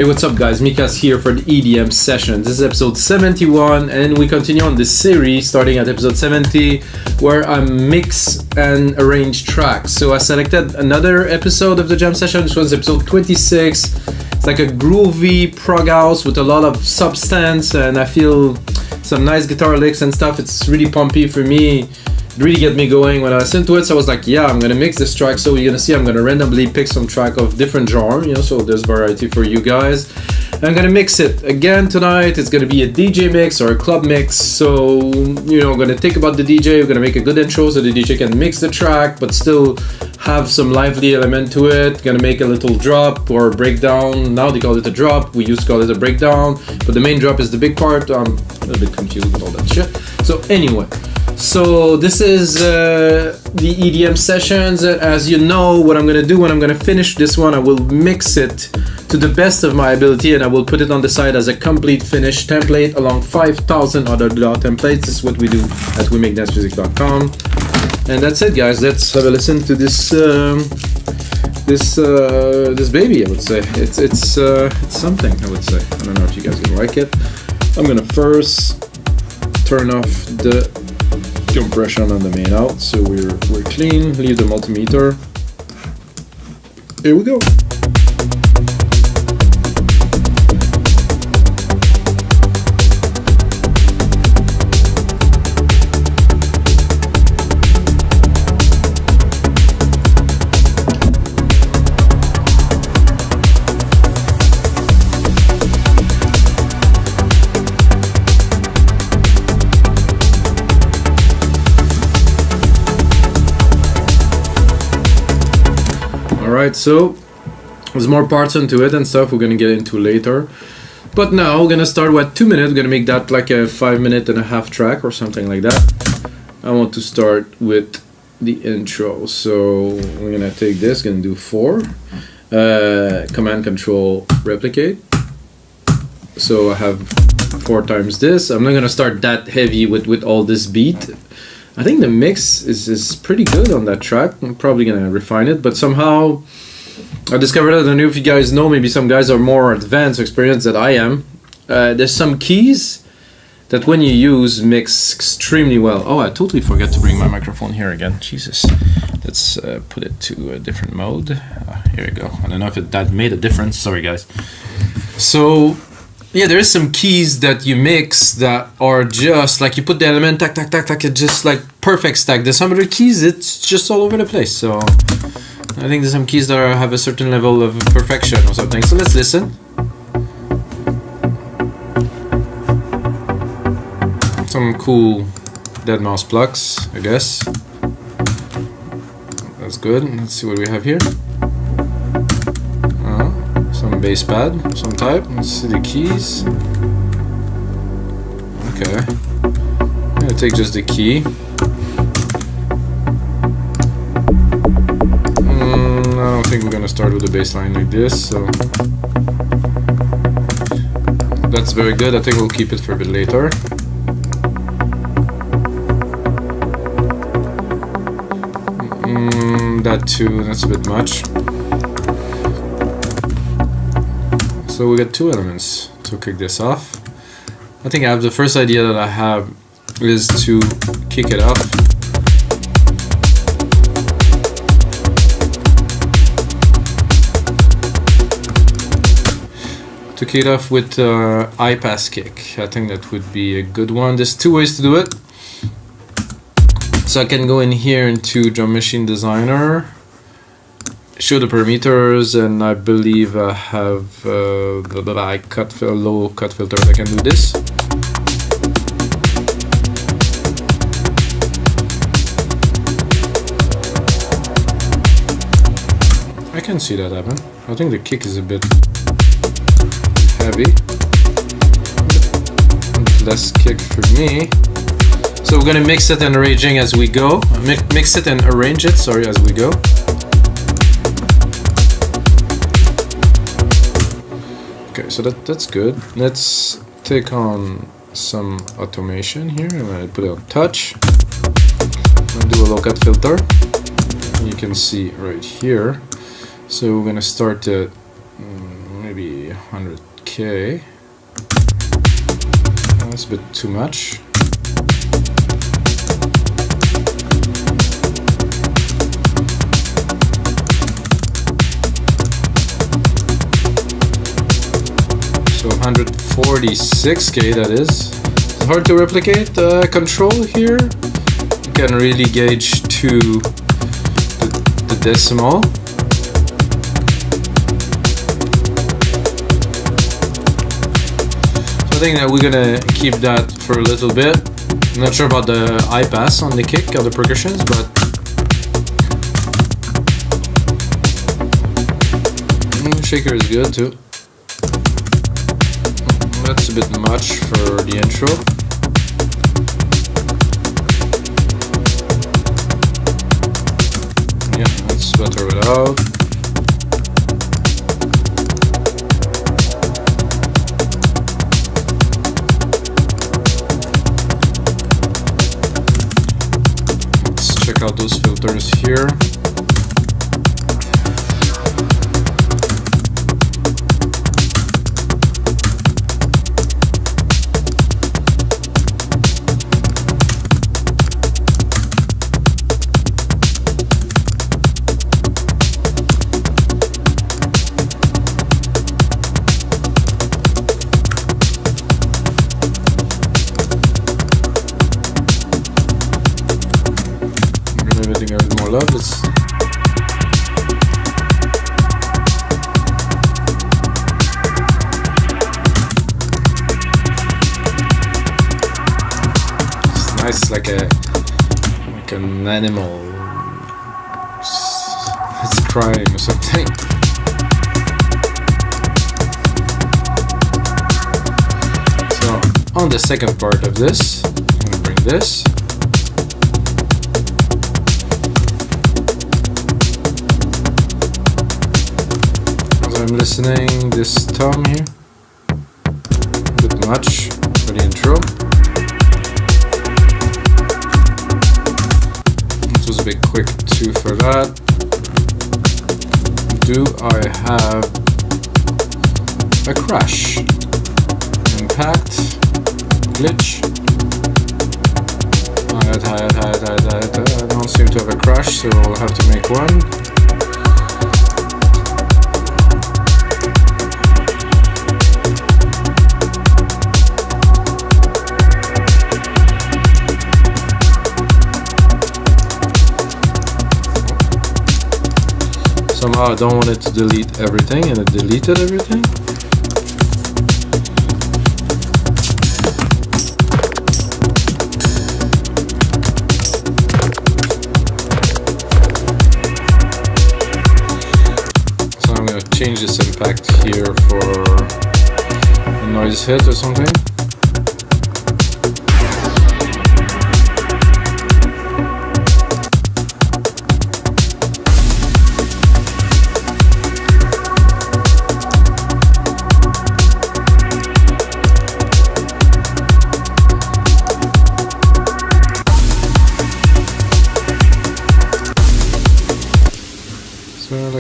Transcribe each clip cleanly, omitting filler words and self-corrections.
Hey, what's up guys, Mikas here for the EDM session. This is episode 71 and we continue on this series starting at episode 70 where I mix and arrange tracks. So I selected another episode of the jam session. This was episode 26. It's like a groovy prog house with a lot of substance and I feel some nice guitar licks and stuff. It's really pumpy for me. It really get me going when I listened to it, so I was like, yeah, I'm gonna mix this track. So you're gonna see I'm gonna randomly pick some track of different genre, you know, so there's variety for you guys. I'm gonna mix it again tonight. It's gonna be a DJ mix or a club mix. So, you know, I'm gonna think about the DJ. We're gonna make a good intro so the DJ can mix the track but still have some lively element to it. Gonna make a little drop or breakdown. Now they call it a drop. We used to call it a breakdown, but the main drop is the big part. I'm a little bit confused with all that shit. So anyway, so this is the EDM sessions. As you know, what I'm gonna do when I'm gonna finish this one, I will mix it to the best of my ability and I will put it on the side as a complete finished template along 5,000 other DAW templates. This is what we do at WeMakeDanceMusic.com. And that's it, guys. Let's have a listen to this this baby. I would say it's something. I would say. I don't know if you guys can like it. I'm gonna first turn off the compression on the main out, so we're clean. Leave the multimeter. Here we go. Alright, so there's more parts into it and stuff we're gonna get into later. But now we're gonna start with 2 minutes. We're gonna make that like a 5.5-minute track or something like that. I want to start with the intro. So we're gonna take this, gonna do 4. Command Control Replicate. So I have 4 times this. I'm not gonna start that heavy with all this beat. I think the mix is pretty good on that track. I'm probably gonna refine it, but somehow I discovered, I don't know if you guys know, maybe some guys are more advanced or experienced than I am. There's some keys that when you use mix extremely well. Oh, I totally forgot to bring my microphone here again. Jesus. Let's put it to a different mode. Here we go. I don't know if that made a difference. Sorry, guys. So yeah, there is some keys that you mix that are just like you put the element, tack, tack, tack, tack, it's just like perfect stack. There's some other keys, it's just all over the place. So I think there's some keys that have a certain level of perfection or something. So let's listen. Some cool dead mouse plucks, I guess. That's good. Let's see what we have here. Some bass pad, some type. Let's see the keys. Okay. I'm gonna take just the key. I don't think we're gonna start with the bass line like this, so that's very good. I think we'll keep it for a bit later. That too, that's a bit much. So we got 2 elements to kick this off. I think I have the first idea that I have is to kick it off. To kick it off with high pass kick. I think that would be a good one. There's 2 ways to do it. So I can go in here into Drum Machine Designer, show the parameters, and I believe I have low cut filter. I can do this. I can see that happen. I think the kick is a bit heavy. Less kick for me. So we're gonna mix it and arranging as we go. Mix it and arrange it, sorry, as we go. Okay, so that's good. Let's take on some automation here. I'm gonna put it on touch. I'm gonna do a low cut filter. You can see right here. So we're gonna start at maybe 100K. That's a bit too much. So 146K, that is. It's hard to replicate control here. You can really gauge to the decimal. So I think that we're gonna keep that for a little bit. I'm not sure about the high pass on the kick or the percussions, but shaker is good too. That's a bit much for the intro. Yeah, that's better without. Let's check out those filters here. Love this. It's nice, like an animal. It's crying or something. So on the second part of this, I'm gonna bring this. I'm listening this tom here, a bit much for the intro. It was a bit quick too for that. Do I have a crash? Impact? Glitch? I don't seem to have a crash, so I'll have to make one. Somehow I don't want it to delete everything, and it deleted everything. So I'm going to change this impact here for a noise hit or something.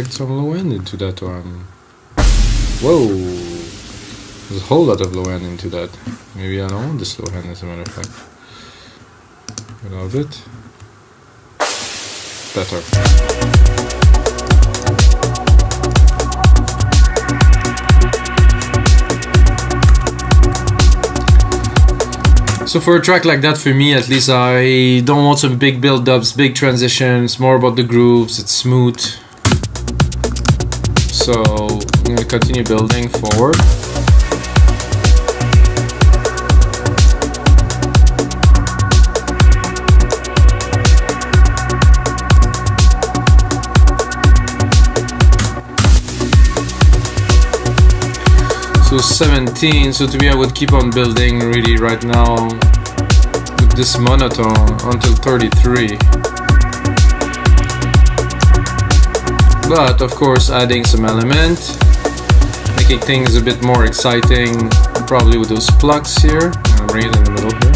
Some low end into that one. Whoa! There's a whole lot of low end into that. Maybe I don't want this low end, as a matter of fact. Without it. Better. So for a track like that, for me at least, I don't want some big build-ups, big transitions, more about the grooves, it's smooth. So I'm going to continue building forward. So 17, so to me I would keep on building really right now with this monotone until 33. But of course adding some element, making things a bit more exciting, probably with those plugs here. I'll bring it in the middle here.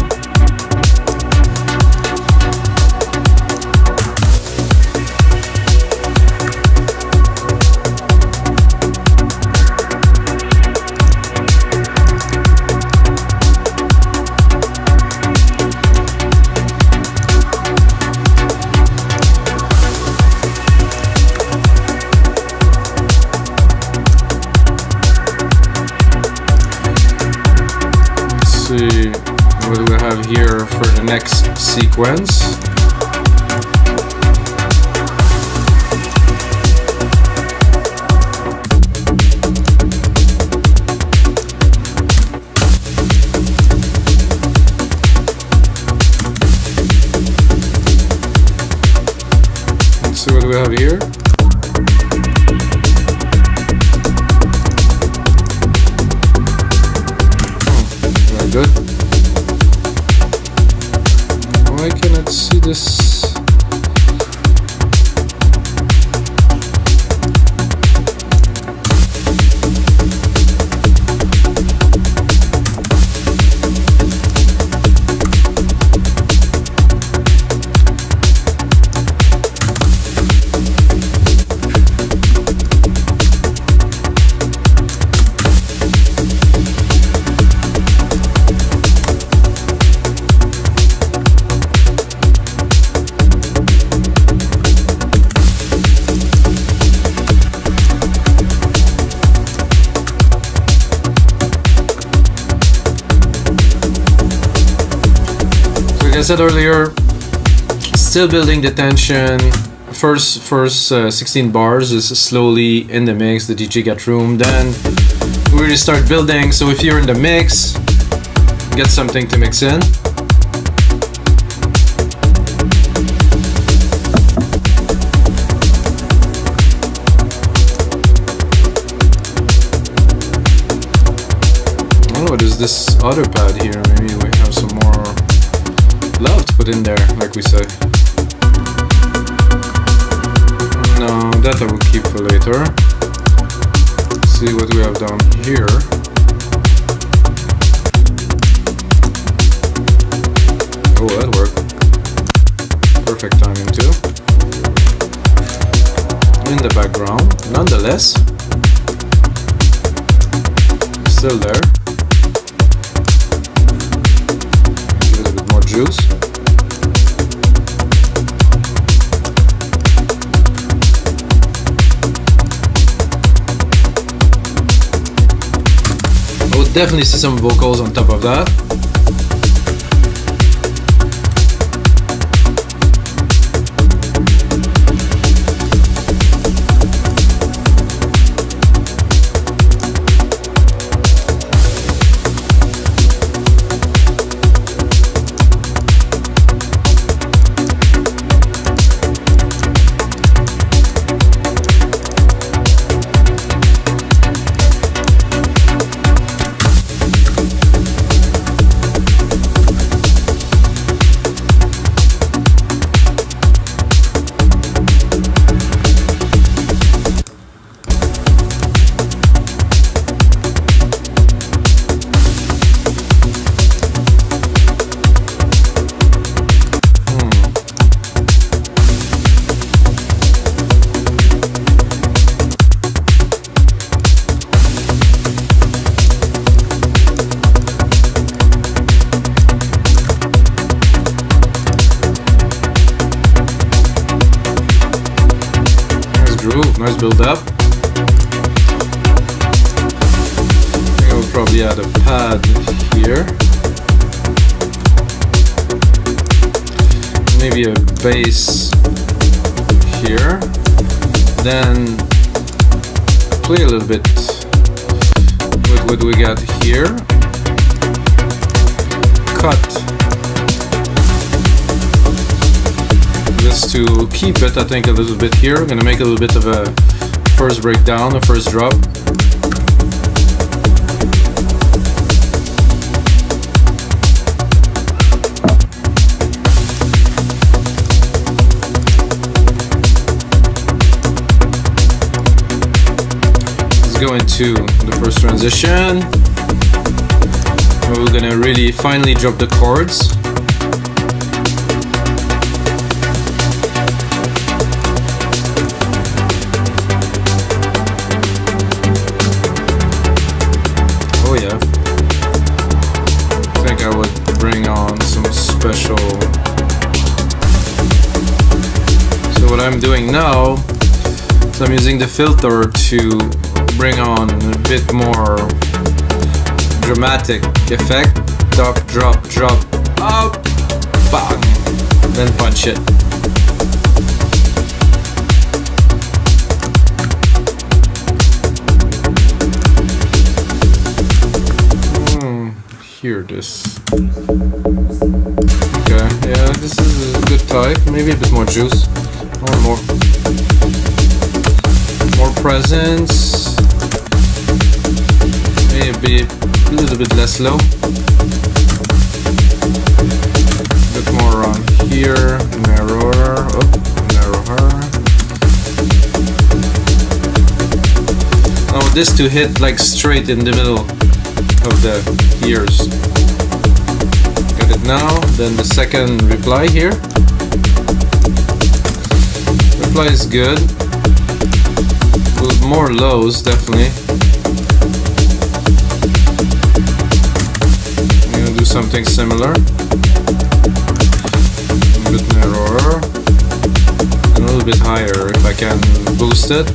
see what we have here for the next sequence. Let's see what we have here. Good. Why cannot see this? Like I said earlier, still building the tension. First 16 bars is slowly in the mix, the DJ get room, then we really start building. So if you're in the mix, get something to mix in. Oh, what is this other pad here? Maybe we have some more love to put in there, like we say. No, that I will keep for later. See what we have down here. Oh, that worked. Perfect timing too. In the background, nonetheless. Still there. Juice. I would definitely see some vocals on top of that. Nice build up. I think I'll probably add a pad here. Maybe a bass here. Then play a little bit with what we got here. Cut this to keep it, I think, a little bit here. I'm gonna make a little bit of a first breakdown, a first drop. Let's go into the first transition. We're gonna really finally drop the chords. Oh yeah. I think I would bring on some special. So what I'm doing now is I'm using the filter to bring on a bit more dramatic effect. stop, drop, drop, up, bang, then punch it. Hear this. Okay, yeah, this is a good type. Maybe a bit more juice, or more presence. Maybe a little bit less low. A bit more around here. Narrower. Oh, narrower. I want this to hit like straight in the middle of the ears. Got it now. Then the second reply here. Reply is good. With more lows, definitely. I'm gonna do something similar. A bit narrower. And a little bit higher if I can boost it.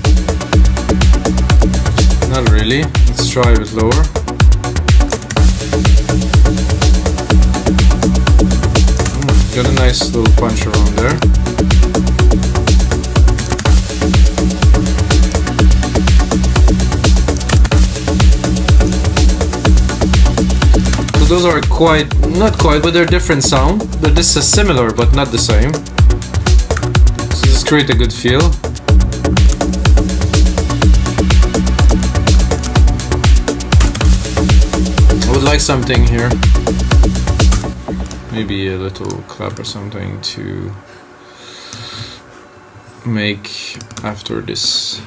Not really. Let's try a bit lower. Got a nice little punch around there. So those are not quite, but they're different sound. This is similar, but not the same. So just create a good feel. I would like something here. Maybe a little clap or something to make after this.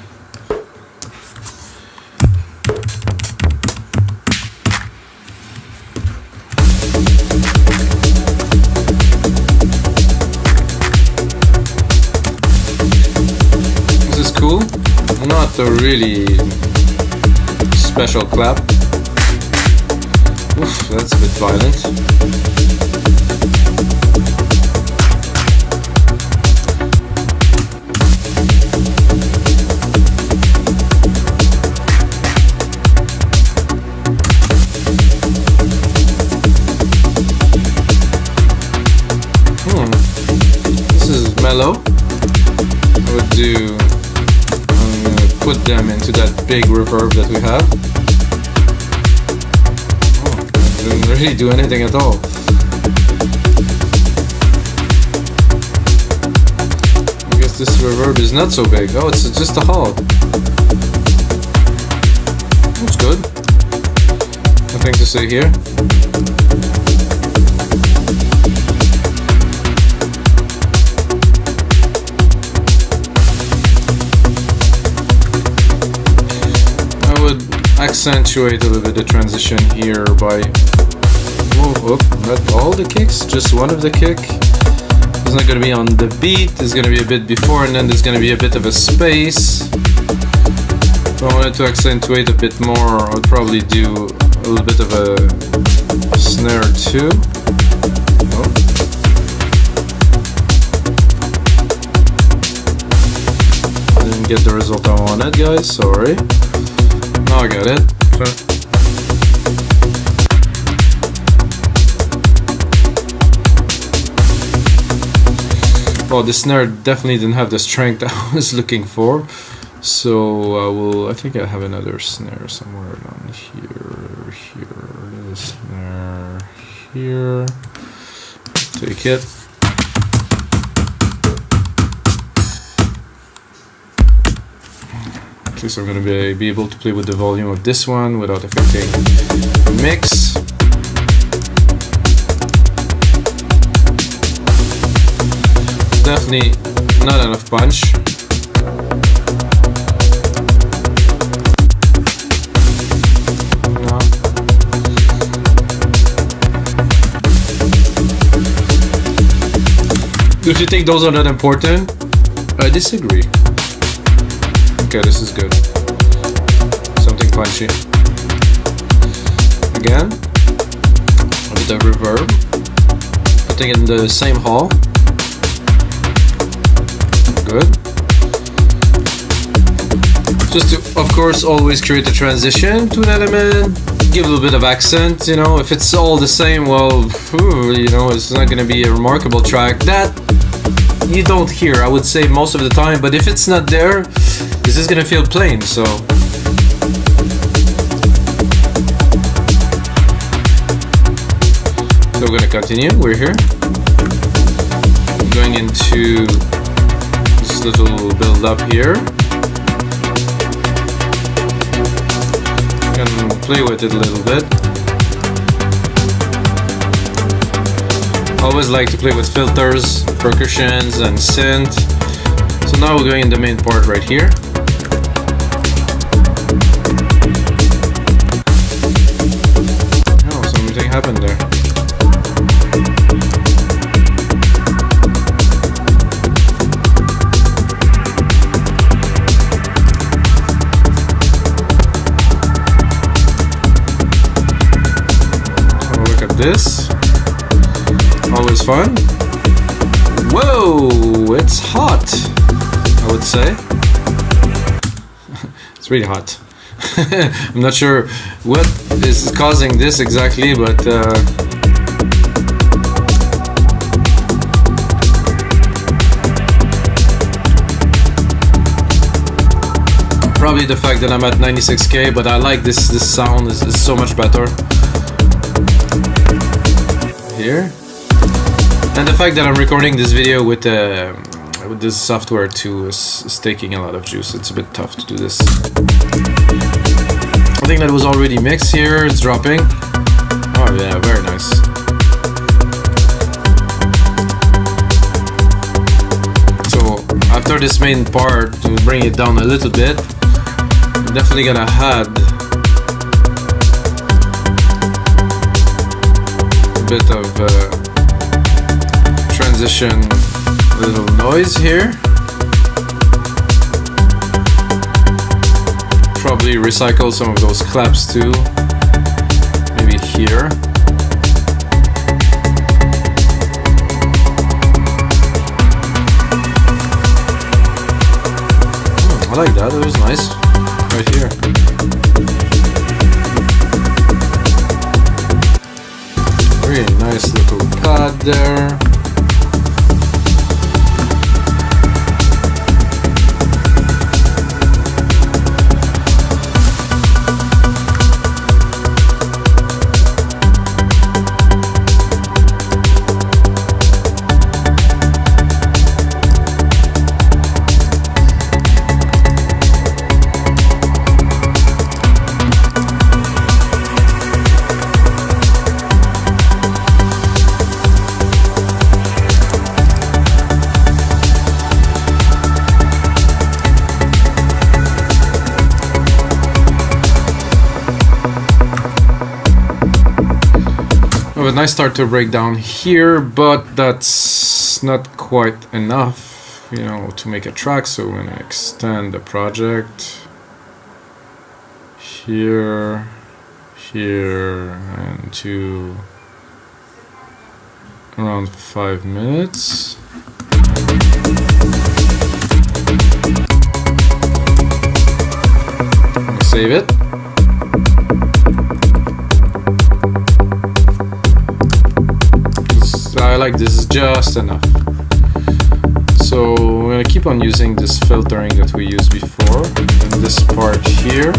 This is cool. Not a really special clap. Oof, that's a bit violent. Mellow. I would do. I'm gonna put them into that big reverb that we have. Oh, I didn't really do anything at all. I guess this reverb is not so big. Oh, it's just a hall. That's good. Nothing to say here. Accentuate a little bit the transition here by not all the kicks, just one of the kick. It's not going to be on the beat, it's going to be a bit before, and then there's going to be a bit of a space. If I wanted to accentuate a bit more, I would probably do a little bit of a snare too. Oh. Didn't get the result I wanted, guys, sorry. Oh, I got it. Well, the snare definitely didn't have the strength I was looking for, so I think I have another snare somewhere down here, the snare here. Take it. So I'm going to be able to play with the volume of this one without affecting the mix. Definitely not enough punch. No. If you think those are not important, I disagree. Okay, this is good. Something punchy. Again, a bit of reverb. Putting it in the same hall. Good. Just to, of course, always create a transition to an element give a little bit of accent, you know. If it's all the same, well, you know, it's not gonna be a remarkable track. That you don't hear, I would say, most of the time. But if it's not there, this is gonna feel plain. So we're gonna continue. We're here. I'm going into this little build up here. Can play with it a little bit. Always like to play with filters, percussions, and synth. So now we're going in the main part right here. Oh, something happened there. This always fun. Whoa, it's hot, I would say. It's really hot. I'm not sure what is causing this exactly, but probably the fact that I'm at 96k, but I like this sound is so much better here. And the fact that I'm recording this video with this software too is taking a lot of juice. It's a bit tough to do this. I think that was already mixed here. It's dropping. Oh yeah, very nice. So after this main part, to bring it down a little bit, I'm definitely gonna add bit of transition, little noise here. Probably recycle some of those claps too. Maybe here. I like that. It was nice. Right here. Really nice little pad there. A nice start to break down here, but that's not quite enough, you know, to make a track. So we're gonna extend the project here, here, and to around 5 minutes. Save it. I like this is just enough. So we're gonna keep on using this filtering that we used before in this part here.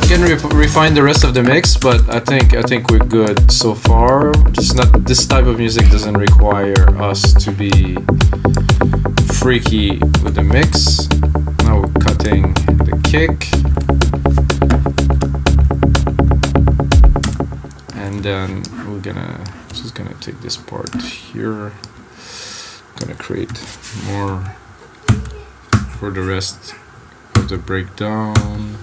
We can refine the rest of the mix, but I think we're good so far. Just not, this type of music doesn't require us to be freaky with the mix. Now we're cutting the kick. And then we're just gonna take this part here, gonna create more for the rest of the breakdown,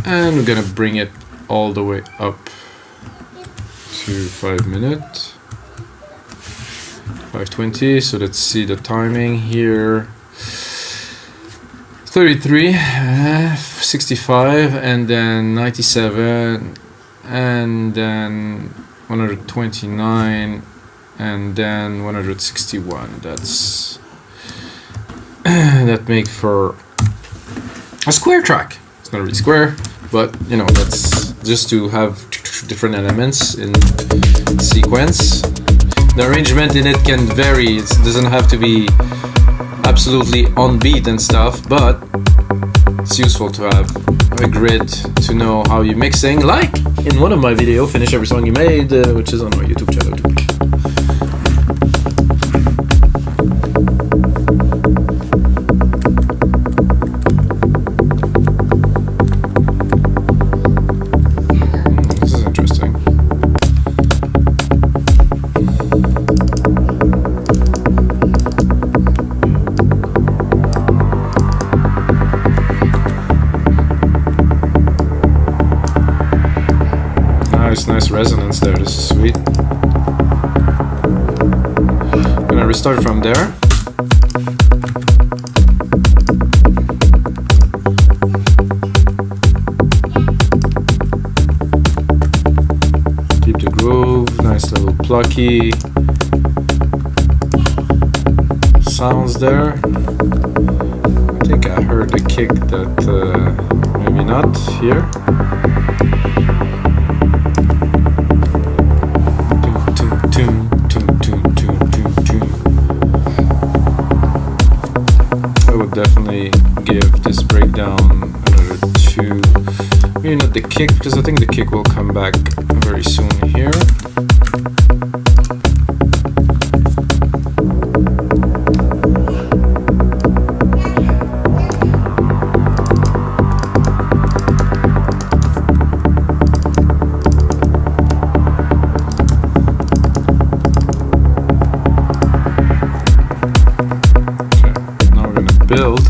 and we're gonna bring it all the way up to 5 minutes, 5:20. So let's see the timing here. 33, 65, and then 97, and then 129, and then 161. That make for a square track. gonna be square, but you know, that's just to have different elements in sequence. The arrangement in it can vary. It doesn't have to be absolutely on beat and stuff, but it's useful to have a grid to know how you're mixing, like in one of my videos, Finish Every Song You Made, which is on my YouTube channel too. This is interesting. Nice resonance there. This is sweet. I'm gonna restart from there. Keep the groove. Nice little plucky sounds there. I think I heard the kick that maybe not here. I would definitely give this breakdown another 2. Maybe not the kick, because I think the kick will come back very soon here. Build.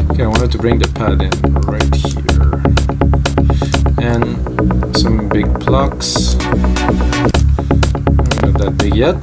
Okay, I wanted to bring the pad in right here. And some big plucks. Not that big yet.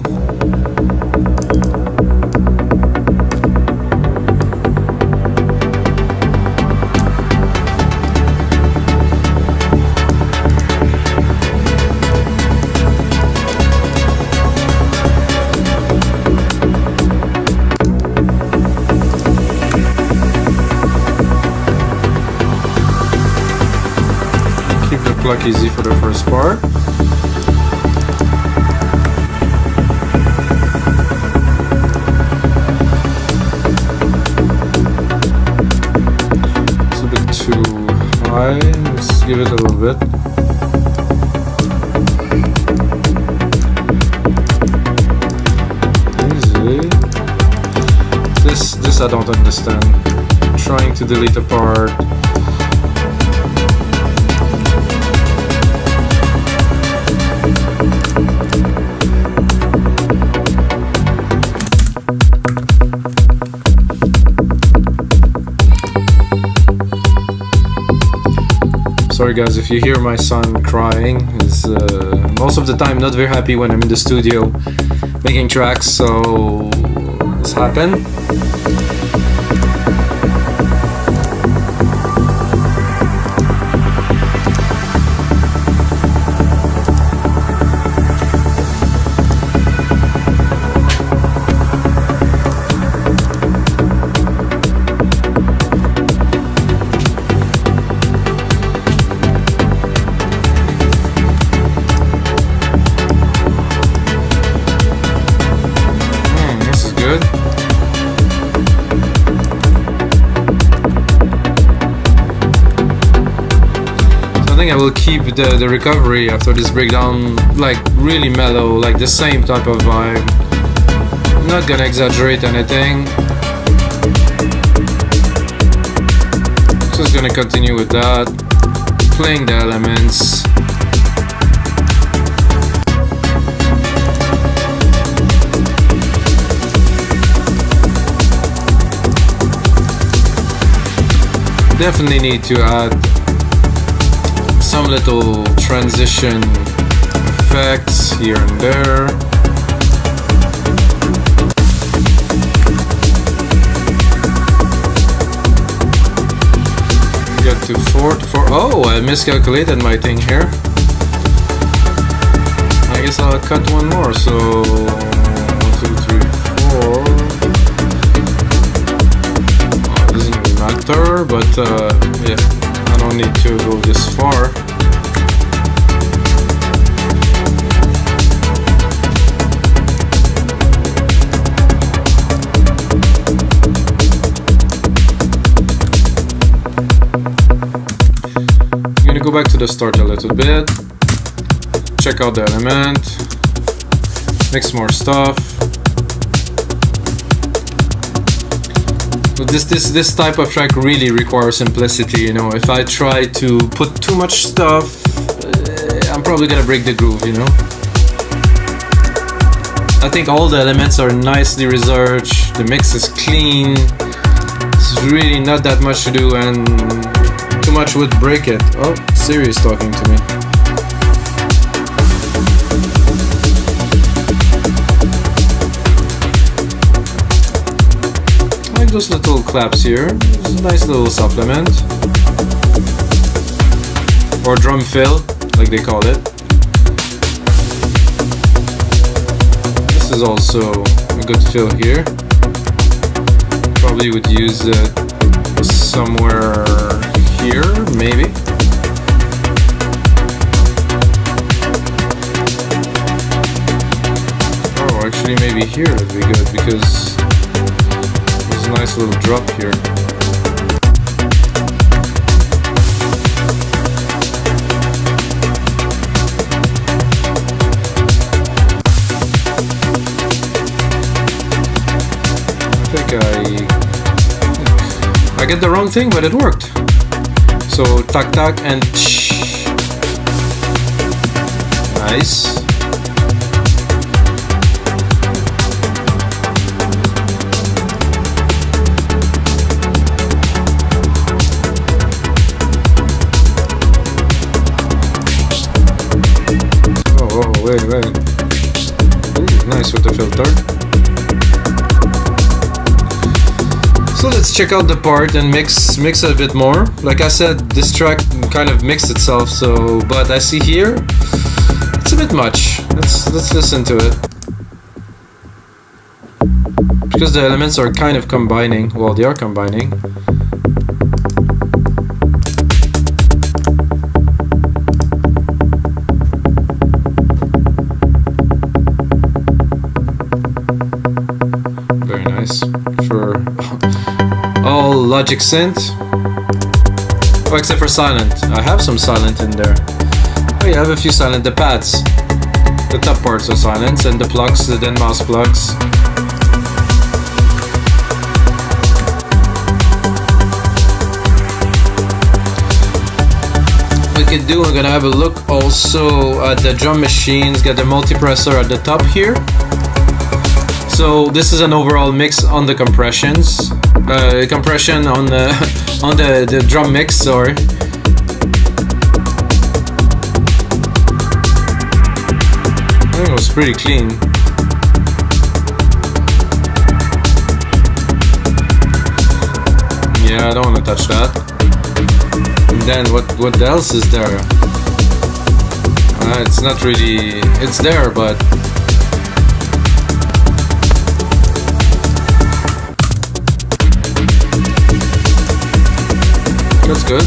Pluck easy for the first part. It's a bit too high. Let's give it a little bit. Easy. This I don't understand. I'm trying to delete a part. Sorry guys if you hear my son crying. He's most of the time not very happy when I'm in the studio making tracks, so this happened. I think I will keep the recovery after this breakdown like really mellow, like the same type of vibe. I'm not gonna exaggerate anything. Just gonna continue with that, playing the elements. Definitely need to add some little transition effects here and there. Get to 4 to 4. Oh, I miscalculated my thing here. I guess I'll cut one more. So 1, 2, 3, 4. It doesn't really matter, but yeah, I don't need to go this far. Go back to the start a little bit, check out the element, mix more stuff. But this type of track really requires simplicity, you know. If I try to put too much stuff, I'm probably gonna break the groove, you know. I think all the elements are nicely researched, the mix is clean, it's really not that much to do, and too much would break it. Oh, Siri is talking to me. I like those little claps here. It's a nice little supplement. Or drum fill, like they call it. This is also a good fill here. Probably would use it somewhere here, maybe. Oh, actually maybe here would be good because there's a nice little drop here. I think I get the wrong thing, but it worked. So tac tac and tsh. Nice. Oh, wait. Ooh, nice with the filter. So let's check out the part and mix a bit more. Like I said, this track kind of mixed itself, so but I see here it's a bit much. Let's listen to it. Because the elements are kind of combining. Well, they are combining. Very nice. For all Logic synth. Oh, except for silent. I have some silent in there. Oh yeah, I have a few silent. The pads. The top parts are silent, and the plugs, the Den mouse plugs. We could do, we're gonna have a look also at the drum machines. Got the multipressor at the top here. So this is an overall mix on the compressions. Compression on the on the drum mix, sorry. I think it was pretty clean. Yeah, I don't want to touch that. And then what else is there? It's not really, it's there, but that's good.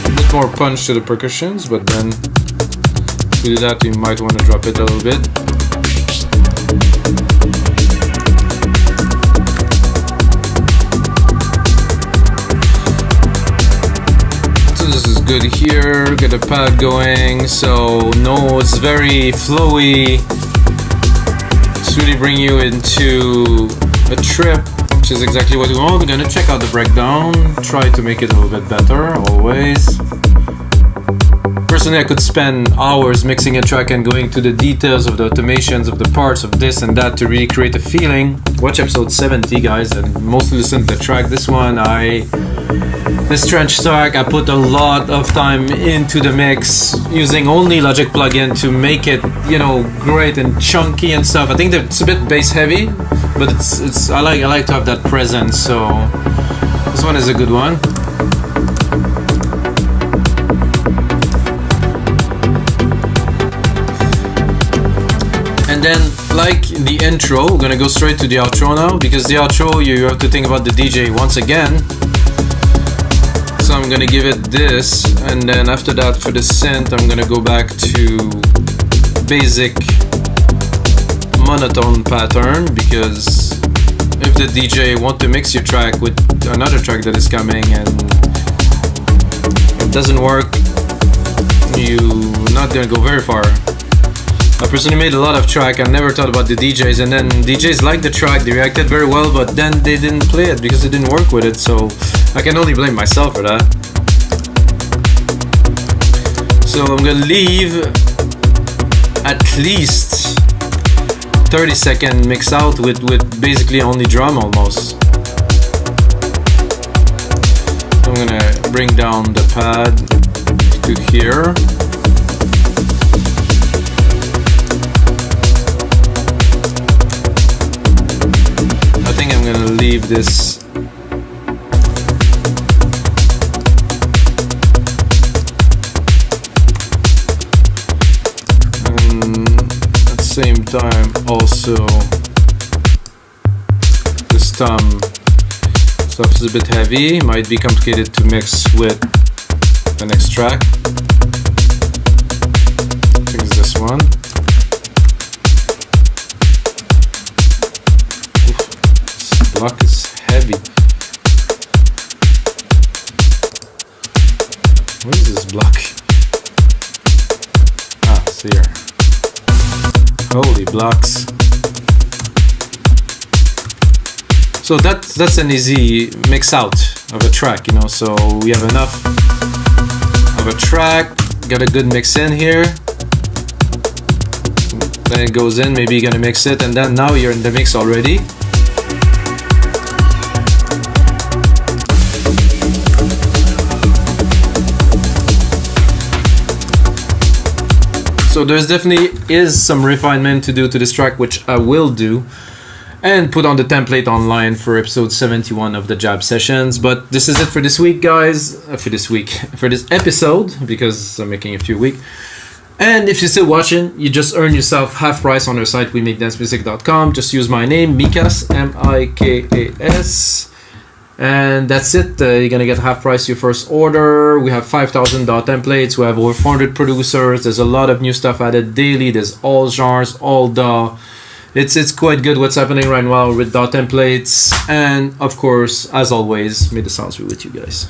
A bit more punch to the percussions, but then to do that you might want to drop it a little bit. So this is good here, get a pad going, so no, it's very flowy. It's really bring you into a trip, which is exactly what we want. We're gonna check out the breakdown, try to make it a little bit better, always. Personally, I could spend hours mixing a track and going to the details of the automations of the parts of this and that to really create a feeling. Watch episode 70, guys, and mostly listen to the track. This trench track, I put a lot of time into the mix using only Logic plugin to make it, you know, great and chunky and stuff. I think that it's a bit bass heavy, but it's I like to have that presence. So this one is a good one. And then, like the intro, we're gonna go straight to the outro now, because the outro, you have to think about the DJ once again. So I'm gonna give it this, and then after that, for the synth, I'm gonna go back to basic monotone pattern, because if the DJ want to mix your track with another track that is coming and it doesn't work, you're not gonna go very far. I personally made a lot of track. I never thought about the DJs, and then DJs liked the track, they reacted very well, but then they didn't play it because they didn't work with it, so I can only blame myself for that. So I'm gonna leave at least 30-second mix out with basically only drum almost. I'm gonna bring down the pad to here. I think I'm gonna leave this same time also this stuff is a bit heavy, might be complicated to mix with the next track. I think it's this one. Oof, this block is heavy. What is this block? Ah, it's here. Holy blocks. So that's an easy mix out of a track, you know, so we have enough of a track, got a good mix in here, then it goes in, maybe you're gonna mix it, and then now you're in the mix already. So there's definitely is some refinement to do to this track, which I will do and put on the template online for episode 71 of the Jab Sessions. But this is it for this week, guys. For this episode, because I'm making a few a week. And if you're still watching, you just earn yourself half price on our site, wemakedancemusic.com. Just use my name, Mikas, M-I-K-A-S. And that's it. You're gonna get half price your first order. We have 5,000 DAW templates. We have over 400 producers. There's a lot of new stuff added daily. There's all genres, all DAW. It's quite good what's happening right now with DAW templates. And of course, as always, may the sounds be with you guys.